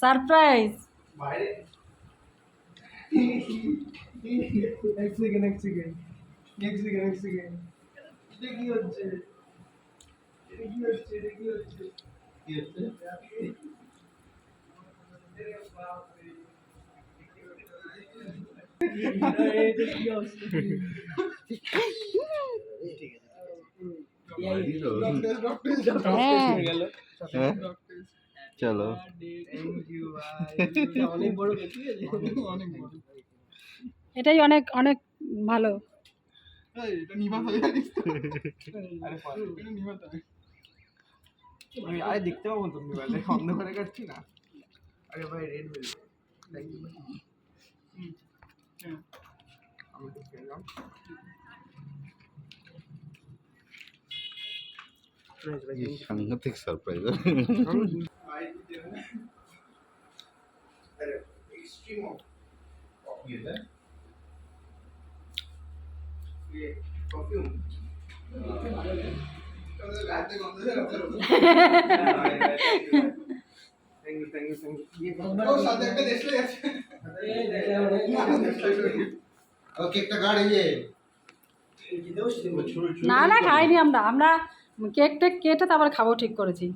Surprise. বাইরে এক second এটা কি হচ্ছে হ্যাঁ চলো অনেক বড় বেশি অনেক বড় এটাই অনেক অনেক ভালো। এটা নিবা হয়ে জানিস আরে এটা নিবা আমি আরে দেখতে পাবো তো মোবাইলে বন্ধ করে কাটছি না। আরে ভাই রেড বেল থ্যাংক ইউ ভাই। আমি তো খেলাম সাংঘাতিক সারপ্রাইজ। एक्सट्रीम कॉफी है ये परफ्यूम लाते कौन सा थैंक यू ये ओ साथ একটা দেখলে আছে ওকে একটা গাড়ি ये না না খাইনি আমরা, আমরা কেক টেক কেটে তারপর খাবো ঠিক করেছি।